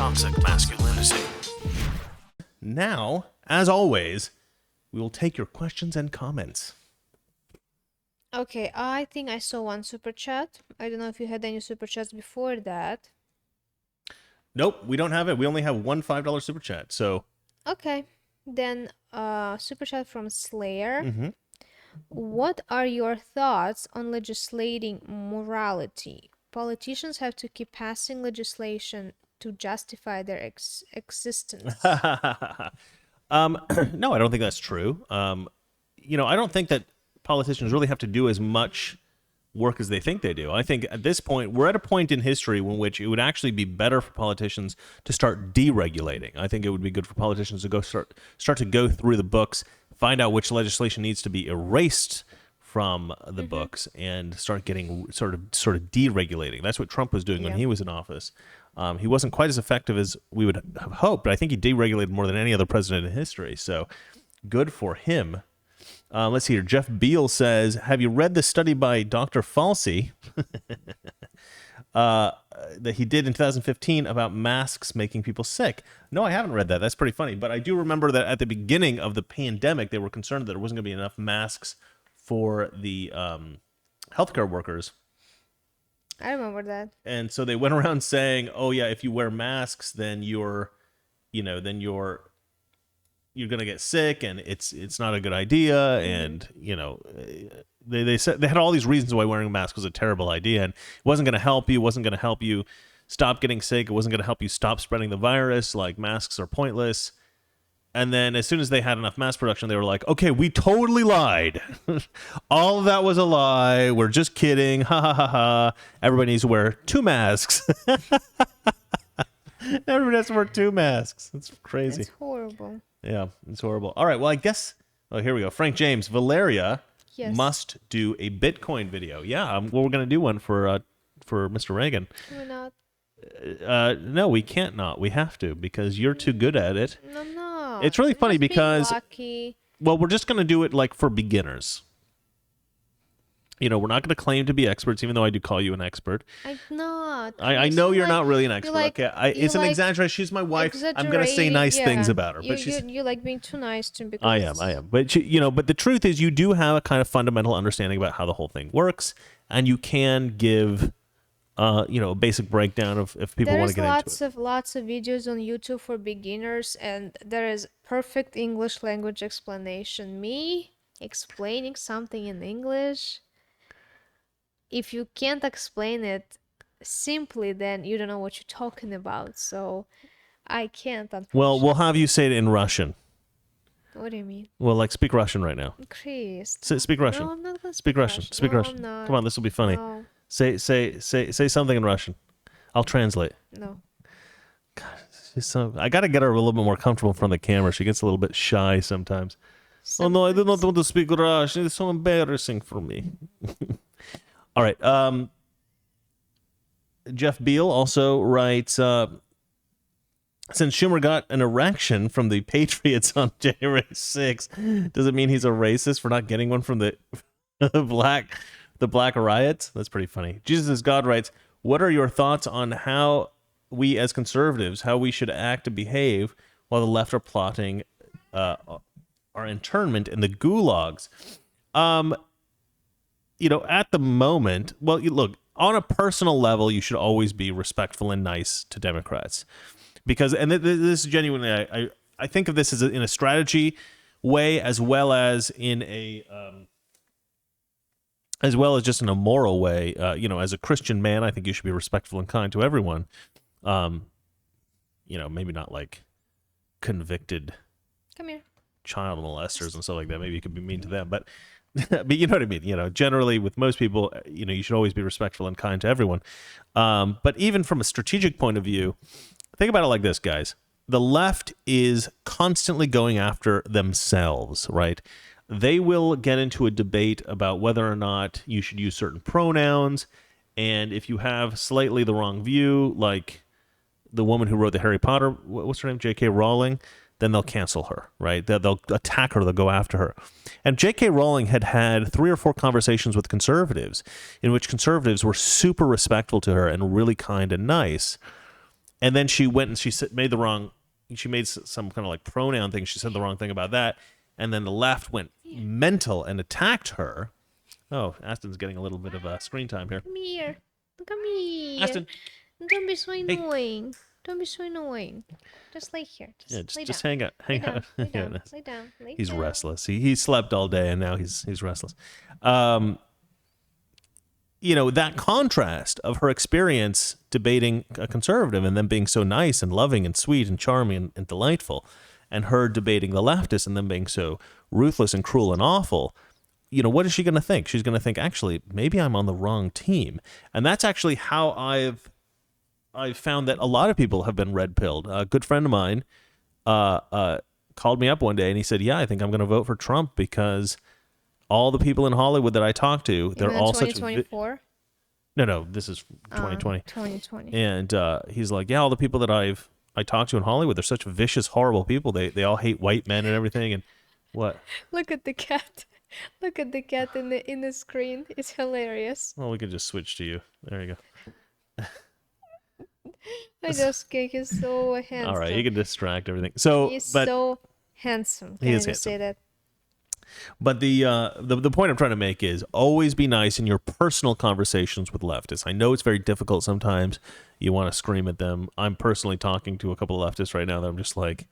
toxic masculinity. Now, as always, we will take your questions and comments. Okay, I think I saw one super chat. I don't know if you had any super chats before that. Nope, we don't have it. We only have one $5 super chat. So, Okay, then super chat from Slayer. mhm. What are your thoughts on legislating morality? Politicians have to keep passing legislation to justify their existence. No, I don't think that's true. I don't think that politicians really have to do as much work as they think they do. I think at this point, we're at a point in history in which it would actually be better for politicians to start deregulating. I think it would be good for politicians to start to go through the books, find out which legislation needs to be erased from the books, and start getting sort of deregulating. That's what Trump was doing when he was in office. He wasn't quite as effective as we would have hoped, but I think he deregulated more than any other president in history. So good for him. Let's see here. Jeff Beal says, have you read the study by Dr. Falsey that he did in 2015 about masks making people sick? No, I haven't read that. That's pretty funny. But I do remember that at the beginning of the pandemic, they were concerned that there wasn't going to be enough masks for the healthcare workers. I remember that. And so they went around saying, oh, yeah, if you wear masks, then you're going to get sick, and it's not a good idea. And, they said they had all these reasons why wearing a mask was a terrible idea, and it wasn't going to help you. It wasn't going to help you stop getting sick. It wasn't going to help you stop spreading the virus. Like, masks are pointless. And then as soon as they had enough mass production, they were like, okay, we totally lied. All of that was a lie. We're just kidding. Ha ha ha ha. Everybody needs to wear 2 masks. Everybody has to wear 2 masks. That's crazy. It's horrible. Yeah, it's horrible. All right, well, I guess, here we go. Frank James, Valeria must do a Bitcoin video. Yeah, well, we're going to do one for Mr. Reagan. We're not. No, we can't not. We have to, because you're too good at it. No. It's really funny because, lucky. well, we're just going to do it like for beginners. We're not going to claim to be experts, even though I do call you an expert. I'm not. I know you're not really an expert. Okay, it's an exaggeration. She's my wife. I'm going to say nice things about her, but you like being too nice to me. I am. But but the truth is, you do have a kind of fundamental understanding about how the whole thing works, and you can give, a basic breakdown if people want to get into it. There's lots of videos on YouTube for beginners, and there is perfect English language explanation. Me explaining something in English. If you can't explain it simply, then you don't know what you're talking about. So I can't, unfortunately. Well, we'll have you say it in Russian. What do you mean? Well, like, speak Russian right now. Chris. Speak Russian. No, I'm not going to speak Russian. Speak no, Russian. I'm not. Come on, this will be funny. No. Say something in Russian. I'll translate. No. God, I got to get her a little bit more comfortable in front of the camera. She gets a little bit shy sometimes. Oh, no, I do not want to speak Russian. It's so embarrassing for me. All right. Jeff Beal also writes, since Schumer got an erection from the Patriots on January 6th, does it mean he's a racist for not getting one from the black riots? That's pretty funny. Jesus is God writes, what are your thoughts on how we as conservatives, how we should act and behave while the left are plotting our internment in the gulags? At the moment, well, look, on a personal level, you should always be respectful and nice to Democrats. Because, and this is genuinely, I think of this as in a strategy way, as well as in a, as well as just in a moral way. As a Christian man, I think you should be respectful and kind to everyone. Maybe not like convicted Come here. child molesters and stuff like that. Maybe you could be mean to them, but you know what I mean? Generally with most people, you should always be respectful and kind to everyone. But even from a strategic point of view, think about it like this, guys. The left is constantly going after themselves, right? They will get into a debate about whether or not you should use certain pronouns. And if you have slightly the wrong view, like the woman who wrote the Harry Potter, what's her name? J.K. Rowling, then they'll cancel her, right? They'll attack her. They'll go after her. And J.K. Rowling had 3 or 4 conversations with conservatives in which conservatives were super respectful to her and really kind and nice. And then she went and made the wrong. She made some kind of like pronoun thing. She said the wrong thing about that, and then the left went mental and attacked her. Oh, Aston's getting a little bit of screen time here. Come here. Come here. Aston, Don't be so hey, annoying. Don't be so annoying. Just lay here. yeah, Just lay just down. hang out, Lay hang down. out. Lay Yeah, down. Lay down. Lay he's down. restless. He slept all day and now he's restless. That contrast of her experience debating a conservative and then being so nice and loving and sweet and charming and delightful, and her debating the leftist and then being so ruthless and cruel and awful. What is she going to think? She's going to think, actually, maybe I'm on the wrong team. And that's actually how I've found that a lot of people have been red pilled. A good friend of mine called me up one day and he said, yeah, I think I'm going to vote for Trump because all the people in Hollywood that I talk to, they're all such... 2024? No, this is 2020. 2020. And he's like, yeah, all the people that I talk to in Hollywood, they're such vicious, horrible people. They all hate white men and everything. And what? Look at the cat. Look at the cat in the screen. It's hilarious. Well, we could just switch to you. There you go. I just think he's so handsome. All right, you can distract everything. So, He's so handsome. Can He I is just say that? But the point I'm trying to make is always be nice in your personal conversations with leftists. I know it's very difficult sometimes. You want to scream at them. I'm personally talking to a couple of leftists right now that I'm just like,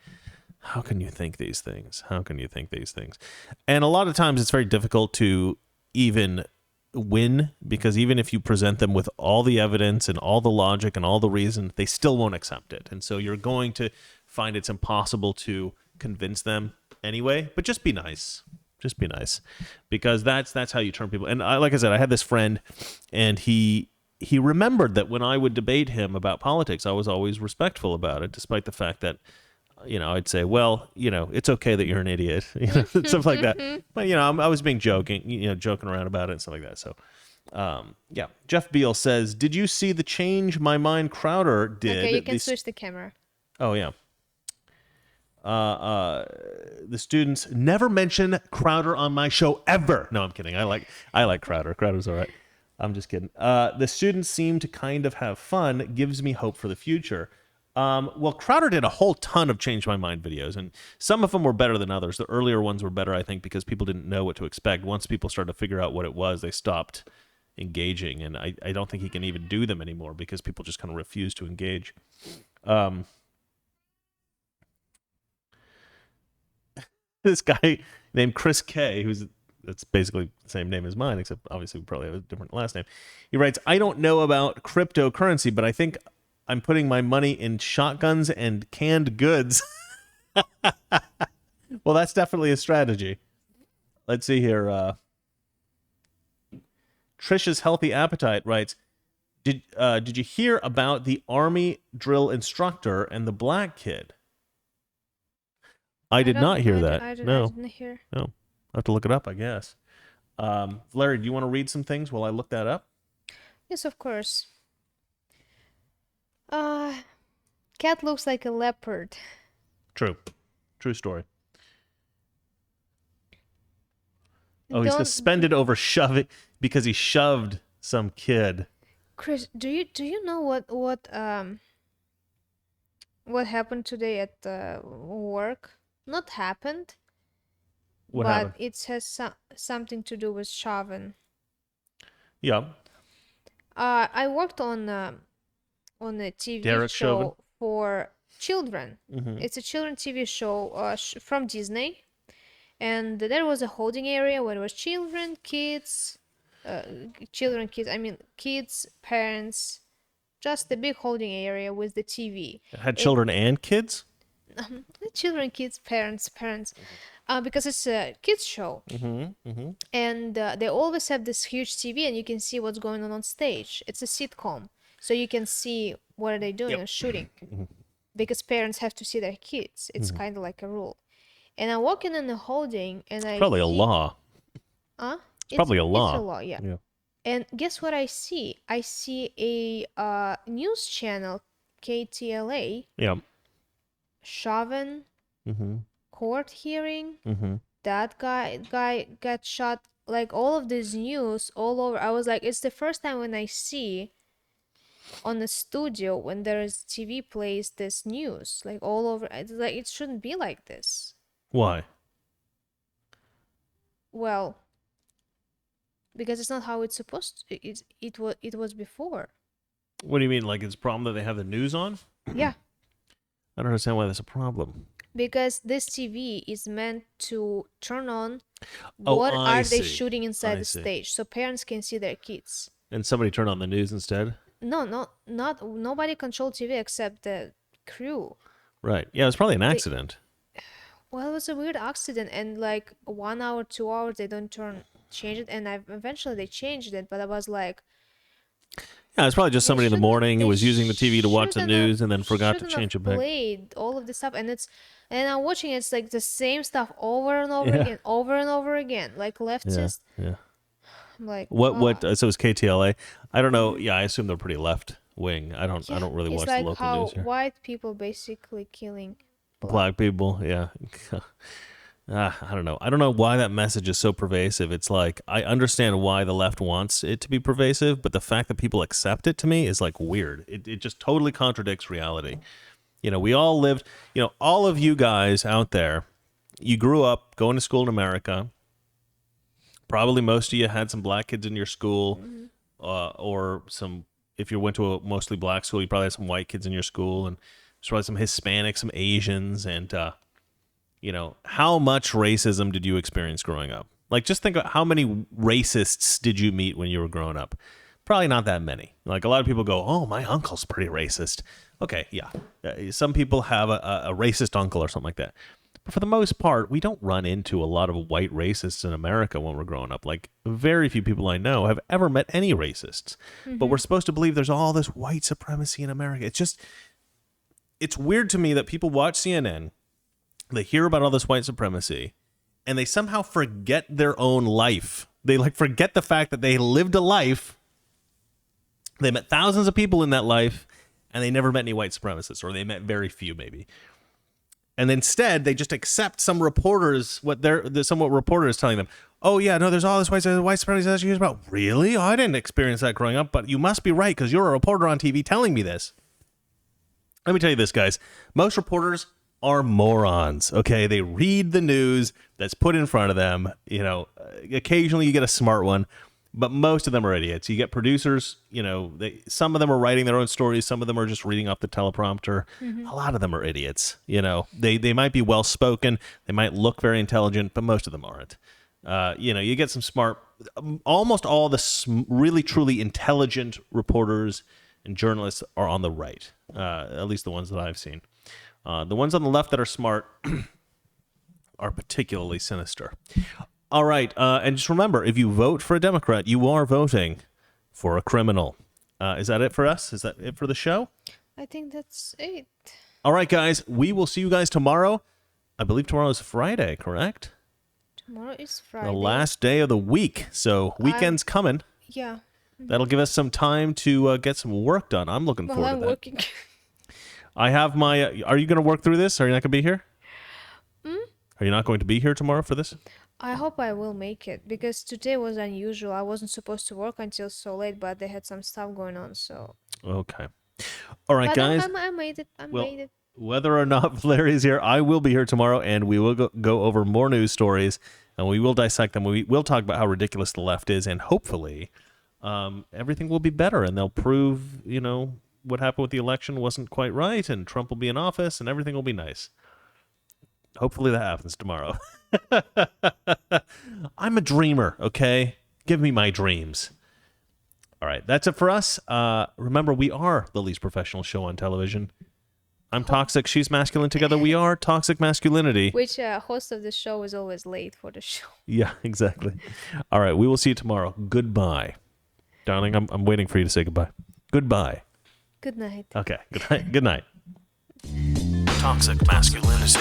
how can you think these things? How can you think these things? And a lot of times it's very difficult to even win because even if you present them with all the evidence and all the logic and all the reason, they still won't accept it. And so you're going to find it's impossible to convince them anyway, but just be nice. Just be nice, because that's how you turn people. And like I said, I had this friend, and he remembered that when I would debate him about politics, I was always respectful about it, despite the fact that, I'd say, well, it's okay that you're an idiot, stuff like that. But I was being joking around about it and stuff like that. So, yeah. Jeff Beal says, "Did you see the change my mind Crowder did?" Okay, you can switch the camera. Oh yeah. The students never mention Crowder on my show ever. No, I'm kidding. I like Crowder. Crowder's all right. I'm just kidding. The students seem to kind of have fun. Gives me hope for the future. Well, Crowder did a whole ton of Change My Mind videos, and some of them were better than others. The earlier ones were better, I think, because people didn't know what to expect. Once people started to figure out what it was, they stopped engaging, and I don't think he can even do them anymore because people just kind of refuse to engage. This guy named Chris K, that's basically the same name as mine, except obviously we probably have a different last name. He writes, "I don't know about cryptocurrency, but I think I'm putting my money in shotguns and canned goods." Well, that's definitely a strategy. Let's see here. Trisha's Healthy Appetite writes, Did you hear about the Army drill instructor and the black kid?" I did not hear that. I No. didn't hear. No. I'll have to look it up, I guess. Larry, do you want to read some things while I look that up? Yes, of course. Cat looks like a leopard. True story. Oh, he's suspended over shoving because he shoved some kid. Chris, do you know what happened today at work? Not happened, What but happened? it has something to do with Chauvin. Yeah. I worked on a TV Derek show Chauvin? for children. Mm-hmm. It's a children TV show from Disney, and there was a holding area where there was children, kids. I mean kids, parents, just a big holding area with the TV. It had children and kids? Children, kids, parents, because it's a kids show. And they always have this huge TV, and you can see what's going on stage. It's a sitcom, so you can see what are they doing and shooting, because parents have to see their kids. It's kind of like a rule. And I'm walking in the holding, and I Probably a law. It's probably a law. It's a law, yeah. And guess what I see? I see a news channel, KTLA. Yeah. Chauvin court hearing. That guy got shot. Like all of this news all over. I was like, it's the first time when I see on a studio when there is TV plays this news like all over. It's like it shouldn't be like this. Why? Well, because it's not how it's supposed to. It was before. What do you mean? Like it's a problem that they have the news on? Yeah, I don't understand why that's a problem. because this TV is meant to turn on Oh, what I are they see. shooting inside I the see. stage so parents can see their kids. And somebody turned on the news instead? No, not nobody controlled TV except the crew. Right. Yeah, it's probably an They accident. Well, it was a weird accident, and like 1 hour, 2 hours, they don't change it, and eventually they changed it. But I was like, Yeah, it's probably just they somebody in the shouldn't have, morning who they was using the TV to watch the shouldn't have, news and then forgot to shouldn't change have it back. played all of this stuff, and I'm watching it's like the same stuff over and over Yeah. again, over and over again, like Yeah. leftist. Yeah. I'm like, What God. so it's KTLA? I don't know. Yeah, I assume they're pretty left wing. I don't Yeah, really it's watch like the local how news here. white people basically killing Black people, yeah. I don't know. I don't know why that message is so pervasive. It's like I understand why the left wants it to be pervasive, but the fact that people accept it to me is like weird. It just totally contradicts reality. You know, we all lived, all of you guys out there, you grew up going to school in America. Probably most of you had some black kids in your school, or some, if you went to a mostly black school, you probably had some white kids in your school, and there's probably some Hispanics, some Asians, and how much racism did you experience growing up? Like, just think about how many racists did you meet when you were growing up? Probably not that many. Like, a lot of people go, oh, my uncle's pretty racist. Okay, yeah. Some people have a racist uncle or something like that. But for the most part, we don't run into a lot of white racists in America when we're growing up. Like, very few people I know have ever met any racists. But we're supposed to believe there's all this white supremacy in America. It's weird to me that people watch CNN, they hear about all this white supremacy, and they somehow forget their own life. They forget the fact that they lived a life. They met thousands of people in that life, and they never met any white supremacists, or they met very few maybe. And instead, they just accept some reporters, what reporter is telling them. Oh yeah, no, there's all this white supremacy that you hear about. Really? Oh, I didn't experience that growing up, but you must be right because you're a reporter on TV telling me this. Let me tell you this, guys. Most reporters are morons, okay? They read the news that's put in front of them. Occasionally you get a smart one, but most of them are idiots. You get producers, some of them are writing their own stories. Some of them are just reading off the teleprompter. A lot of them are idiots. They might be well-spoken. They might look very intelligent, but most of them aren't. You get some smart, almost all the really, truly intelligent reporters and journalists are on the right, at least the ones that I've seen. The ones on the left that are smart are particularly sinister. All right, and just remember, if you vote for a Democrat, you are voting for a criminal. Is that it for us? Is that it for the show? I think that's it. All right, guys, we will see you guys tomorrow. I believe tomorrow is Friday, correct? Tomorrow is Friday. The last day of the week, so weekend's coming. Yeah. That'll give us some time to get some work done. I'm looking Well, forward I'm to that. working. I have my... are you going to work through this? Are you not going to be here? Are you not going to be here tomorrow for this? I hope I will make it because today was unusual. I wasn't supposed to work until so late, but they had some stuff going on, so. Okay. All right, But guys. I made it. I Well, made it. Whether or not Valeria's here, I will be here tomorrow, and we will go over more news stories, and we will dissect them. We will talk about how ridiculous the left is, and hopefully everything will be better, and they'll prove, what happened with the election wasn't quite right, and Trump will be in office, and everything will be nice. Hopefully that happens tomorrow. I'm a dreamer, okay? Give me my dreams. All right, that's it for us. Remember, we are the least professional show on television. I'm toxic, she's masculine. Together we are Toxic Masculinity. Which host of the show is always late for the show. Yeah, exactly. All right, we will see you tomorrow. Goodbye. Darling, I'm waiting for you to say goodbye. Goodbye. Good night. Okay, good night. Good night. Toxic Masculinity.